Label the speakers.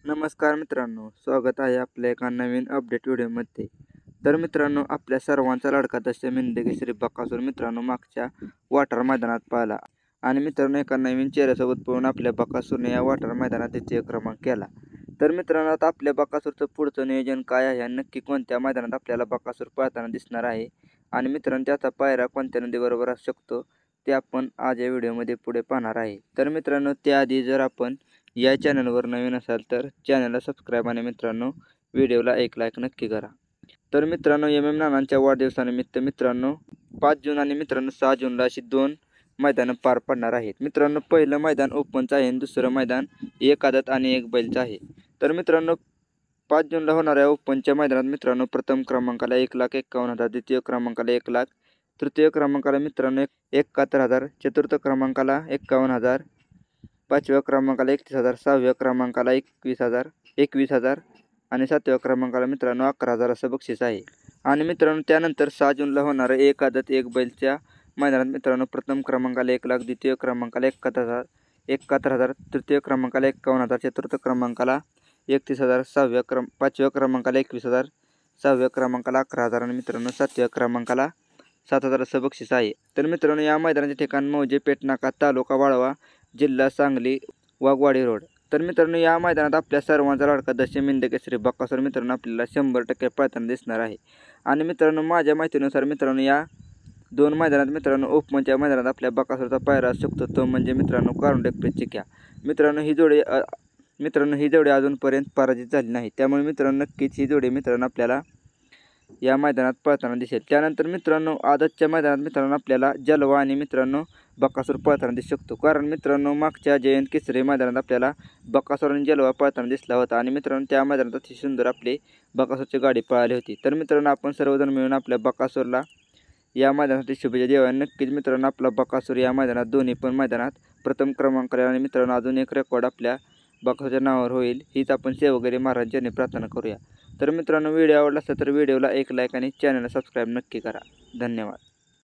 Speaker 1: नमस्कार मित्रांनो, स्वागत आहे आपल्या एका नवीन अपडेट व्हिडिओमध्ये। तर मित्रांनो, आपल्या सर्वांचा लाडका दशम हिंद केसरी बकासूर मित्रांनो मागच्या वाटर मैदानात पाहिला आणि मित्रांनो एका नवीन चेहऱ्यासोबत पळून आपल्या बकासूरने या वाटर मैदानात द्वितीय क्रमांक केला। तर मित्रांनो, आता आपल्या बकासूरचं पुढचं नियोजन काय आहे आणि नक्की कोणत्या मैदानात आपल्याला बकासूर पळताना दिसणार आहे आणि मित्रांनो त्याचा पायरा कोणत्या नदीबरोबर असू शकतो ते आपण आज या व्हिडिओमध्ये पुढे पाहणार आहे। तर मित्रांनो, त्याआधी जर आपण या चॅनलवर नवीन असाल तर चॅनलला सबस्क्राईब आणि मित्रांनो व्हिडिओला एक लाईक नक्की करा। तर मित्रांनो, MM नानांच्या वाढदिवसानिमित्त मित्रांनो 5 जून आणि मित्रांनो 6 जूनला अशी 2 मैदानं पार पडणार आहेत। मित्रांनो, पहिलं मैदान ओपनचं आहे आणि दुसरं मैदान एक आदत आणि एक बैलचं आहे। तर मित्रांनो, 5 जूनला होणाऱ्या ओपनच्या मैदानात मित्रांनो प्रथम क्रमांकाला 1,51,000, द्वितीय क्रमांकाला 1,00,000, तृतीय क्रमांकाला मित्रांनो 71,000, चतुर्थ क्रमांकाला 51,000, पाचव्या क्रमांकाला 31,000, सहाव्या क्रमांकाला 21,000 आणि सातव्या क्रमांकाला मित्रांनो 11,000 असं बक्षीस आहे। आणि मित्रांनो त्यानंतर 6 जूनला होणारं एक आदत एक बैलच्या मैदानात मित्रांनो प्रथम क्रमांकाला 1,00,000, द्वितीय क्रमांकाला 71,000, तृतीय क्रमांकाला 51,000, चतुर्थ क्रमांकाला 31,000, पाचव्या क्रमांकाला 21,000, सहाव्या क्रमांकाला 11,000 आणि मित्रांनो सातव्या क्रमांकाला 7,000 असं बक्षीस आहे। तर मित्रांनो या मैदानाचे ठिकाण मौजे पेटनाका, तालुका वाळवा, जिल्हा सांगली, वाघवाडी रोड। तर मित्रांनो या मैदानात आपल्या सर्वांचा लाडका दशम हिंद केसरी बकासूर मित्रांनो आपल्याला 100% पळताना दिसणार आहे। आणि मित्रांनो माझ्या माहितीनुसार मित्रांनो या 2 मैदानात मित्रांनो ओपनच्या मैदानात आपल्या बकासूरचा पायरा असू शकतो तो म्हणजे मित्रांनो कारुंडे एक्सप्रेस चिक्या। मित्रांनो ही जोडी अजूनपर्यंत पराजित झाली नाही, त्यामुळे मित्रांनो नक्कीच ही जोडी मित्रांनो आपल्याला या मैदानात पळताना दिसेल। त्यानंतर मित्रांनो आदतच्या मैदानात मित्रांनो आपल्याला जलवा आणि मित्रांनो बकासूर पळताना दिसू शकतो, कारण मित्रांनो मागच्या जयंत केसरी मैदानात आपल्याला बकासूर आणि जलवा पळताना दिसला होता आणि मित्रांनो त्या मैदानात अतिशय सुंदर आपली बकासूरची गाडी पळाली होती। तर मित्रांनो आपण सर्वजण मिळून आपल्या बकासूरला या मैदानासाठी शुभेच्छा देऊया। नक्कीच मित्रांनो आपला बकासूर या मैदानात दोन्ही पण मैदानात प्रथम क्रमांक आणि मित्रांनो अजून एक रेकॉर्ड आपल्या बकासूरच्या नावावर होईल हीच आपण सेवगिरी महाराजांनी प्रार्थना करूया। तर मित्रांनो व्हिडिओ आवडला असेल तर व्हिडिओला एक लाईक आणि चॅनलला सबस्क्राईब नक्की करा। धन्यवाद।